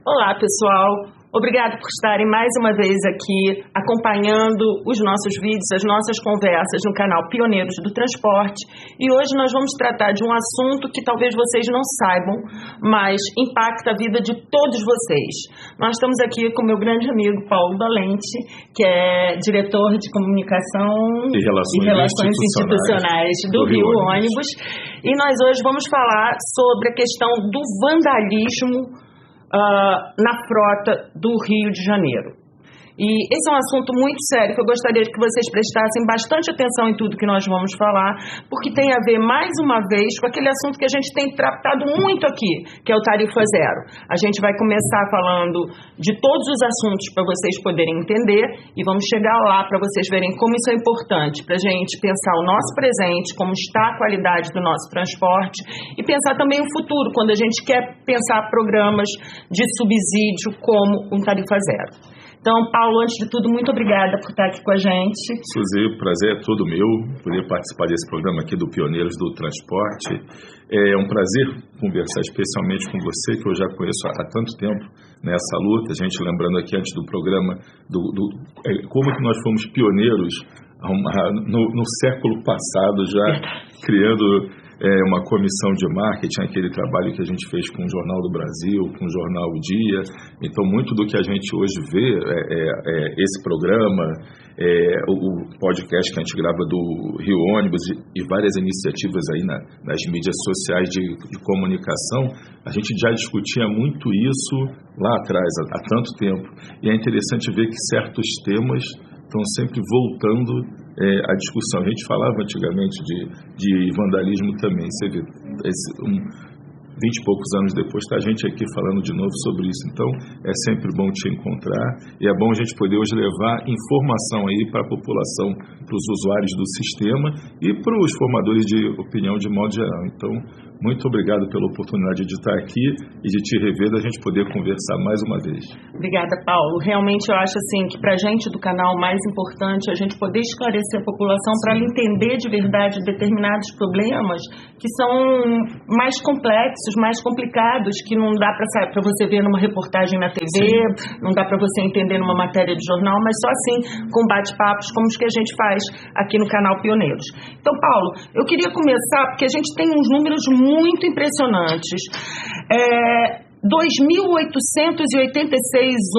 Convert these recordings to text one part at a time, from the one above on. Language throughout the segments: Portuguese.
Olá, pessoal. Obrigado por estarem mais uma vez aqui acompanhando os nossos vídeos, as nossas conversas no canal Pioneiros do Transporte. E hoje nós vamos tratar de um assunto que talvez vocês não saibam, mas impacta a vida de todos vocês. Nós estamos aqui com o meu grande amigo Paulo Dolente, que é diretor de comunicação e relações institucionais do Rio Ônibus. E nós hoje vamos falar sobre a questão do vandalismo na frota do Rio de Janeiro. E esse é um assunto muito sério que eu gostaria que vocês prestassem bastante atenção em tudo que nós vamos falar, porque tem a ver, mais uma vez, com aquele assunto que a gente tem tratado muito aqui, que é o tarifa zero. A gente vai começar falando de todos os assuntos para vocês poderem entender e vamos chegar lá para vocês verem como isso é importante, para a gente pensar o nosso presente, como está a qualidade do nosso transporte e pensar também o futuro, quando a gente quer pensar programas de subsídio como um tarifa zero. Então, Paulo, antes de tudo, muito obrigada por estar aqui com a gente. Suzy, o prazer é todo meu, poder participar desse programa aqui do Pioneiros do Transporte. É um prazer conversar especialmente com você, que eu já conheço há tanto tempo nessa luta. A gente lembrando aqui antes do programa como que nós fomos pioneiros no século passado, já criando uma comissão de marketing, aquele trabalho que a gente fez com o Jornal do Brasil, com o Jornal O Dia. Então, muito do que a gente hoje vê, esse programa, o podcast que a gente grava do Rio Ônibus e várias iniciativas aí nas mídias sociais de comunicação, a gente já discutia muito isso lá atrás, há tanto tempo. E é interessante ver que certos temas estão sempre voltando à discussão. A gente falava antigamente de vandalismo também. Você vê, 20 e poucos anos depois, está a gente aqui falando de novo sobre isso. Então, é sempre bom te encontrar e é bom a gente poder hoje levar informação aí para a população, para os usuários do sistema e para os formadores de opinião de modo geral. Então, muito obrigado pela oportunidade de estar aqui e de te rever, da gente poder conversar mais uma vez. Obrigada, Paulo. Realmente eu acho assim que para a gente do canal o mais importante é a gente poder esclarecer a população para ela entender de verdade determinados problemas que são mais complexos, mais complicados, que não dá para você ver numa reportagem na TV, Sim. Não dá para você entender numa matéria de jornal, mas só assim com bate-papos como os que a gente faz aqui no canal Pioneiros. Então, Paulo, eu queria começar porque a gente tem uns números muito impressionantes. 2.886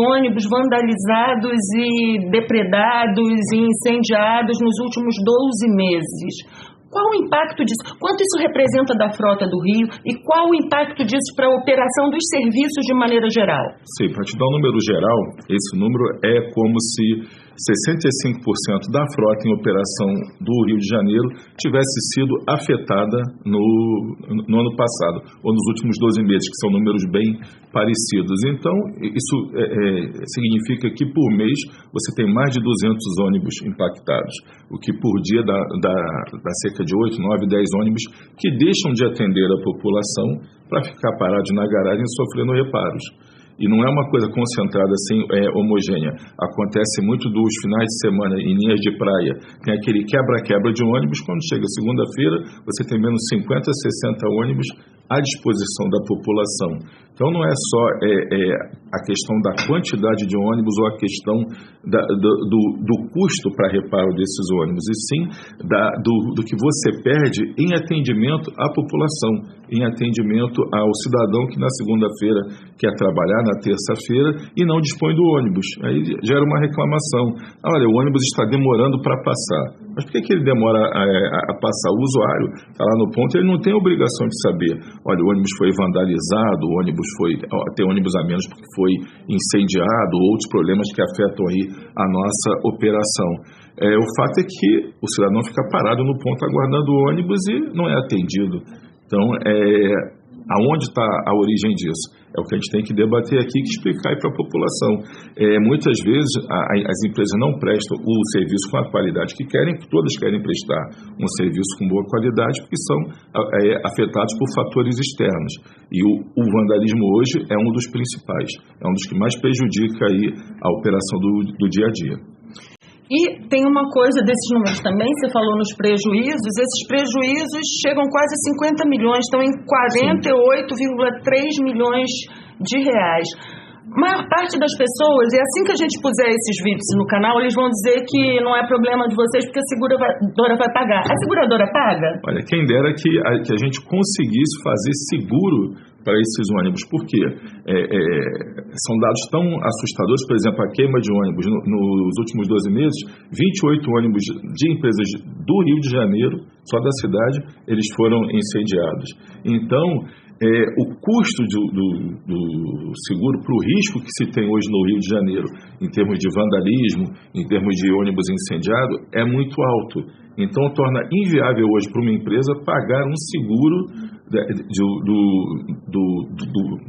ônibus vandalizados e depredados e incendiados nos últimos 12 meses. Qual o impacto disso? Quanto isso representa da frota do Rio e qual o impacto disso para a operação dos serviços de maneira geral? Sim, para te dar um número geral, esse número é como se 65% da frota em operação do Rio de Janeiro tivesse sido afetada no ano passado, ou nos últimos 12 meses, que são números bem parecidos. Então, isso significa que por mês você tem mais de 200 ônibus impactados, o que por dia dá cerca de 8, 9, 10 ônibus que deixam de atender a população para ficar parados na garagem sofrendo reparos. E não é uma coisa concentrada assim, homogênea. Acontece muito dos finais de semana em linhas de praia. Tem aquele quebra-quebra de ônibus. Quando chega segunda-feira, você tem menos 50, 60 ônibus à disposição da população. Então não é só a questão da quantidade de ônibus ou a questão do custo para reparo desses ônibus, e sim do que você perde em atendimento à população, em atendimento ao cidadão que na segunda-feira quer trabalhar, na terça-feira, e não dispõe do ônibus. Aí gera uma reclamação. Olha, o ônibus está demorando para passar. Mas por que ele demora a passar? O usuário está lá no ponto, ele não tem obrigação de saber. Olha, o ônibus foi vandalizado, tem ônibus a menos porque foi incendiado, outros problemas que afetam aí a nossa operação. O fato é que o cidadão fica parado no ponto aguardando o ônibus e não é atendido. Então, aonde está a origem disso? É o que a gente tem que debater aqui e explicar para a população. Muitas vezes as empresas não prestam o serviço com a qualidade que querem, todas querem prestar um serviço com boa qualidade, porque são afetados por fatores externos. E o vandalismo hoje é um dos principais, é um dos que mais prejudica aí a operação do dia a dia. E tem uma coisa desses números também, você falou nos prejuízos, esses prejuízos chegam quase a 50 milhões, estão em 48,3 milhões de reais. maior parte das pessoas, e assim que a gente puser esses vídeos no canal, eles vão dizer que não é problema de vocês porque a seguradora vai pagar. A seguradora paga? Olha, quem dera que a gente conseguisse fazer seguro para esses ônibus, porque são dados tão assustadores. Por exemplo, a queima de ônibus nos últimos 12 meses, 28 ônibus de empresas do Rio de Janeiro, só da cidade, eles foram incendiados. Então, o custo do seguro para o risco que se tem hoje no Rio de Janeiro, em termos de vandalismo, em termos de ônibus incendiado, é muito alto. Então, torna inviável hoje para uma empresa pagar um seguro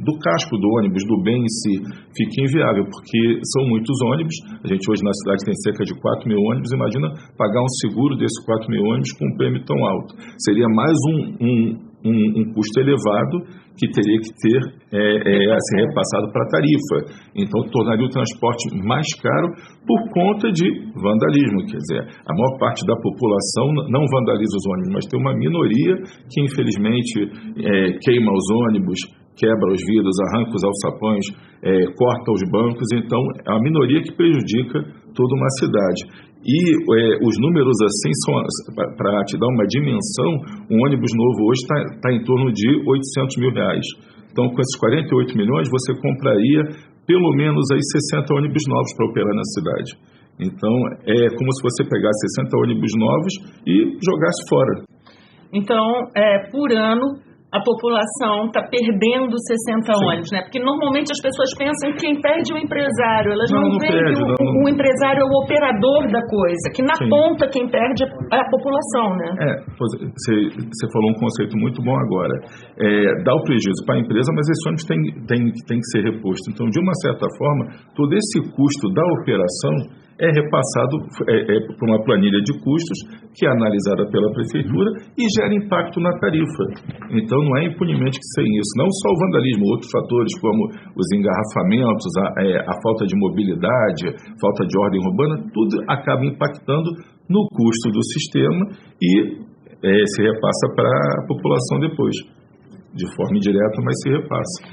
do casco do ônibus, do bem em si. Fica inviável, porque são muitos ônibus. A gente hoje na cidade tem cerca de 4 mil ônibus. Imagina pagar um seguro desses 4 mil ônibus com um prêmio tão alto. Seria mais um custo elevado que teria que ter assim, repassado para a tarifa. Então, tornaria o transporte mais caro por conta de vandalismo. Quer dizer, a maior parte da população não vandaliza os ônibus, mas tem uma minoria que, infelizmente, queima os ônibus, quebra os vidros, arranca os alçapões, corta os bancos. Então, é uma minoria que prejudica toda uma cidade. E os números assim são, para te dar uma dimensão, um ônibus novo hoje está em torno de R$800 mil. Então, com esses 48 milhões, você compraria pelo menos aí 60 ônibus novos para operar na cidade. Então, é como se você pegasse 60 ônibus novos e jogasse fora. Então, por ano, a população está perdendo 60 ônibus, né? Porque normalmente as pessoas pensam que quem perde é o empresário. Elas não veem que o empresário é o operador da coisa, que na ponta quem perde é a população, né? Você falou um conceito muito bom agora. Dá o prejuízo para a empresa, mas esse ônibus tem que ser reposto. Então, de uma certa forma, todo esse custo da operação é repassado por uma planilha de custos que é analisada pela prefeitura e gera impacto na tarifa. Então, não é impunemente que sem isso. Não só o vandalismo, outros fatores como os engarrafamentos, a falta de mobilidade, falta de ordem urbana, tudo acaba impactando no custo do sistema e se repassa para a população depois. De forma indireta, mas se repassa.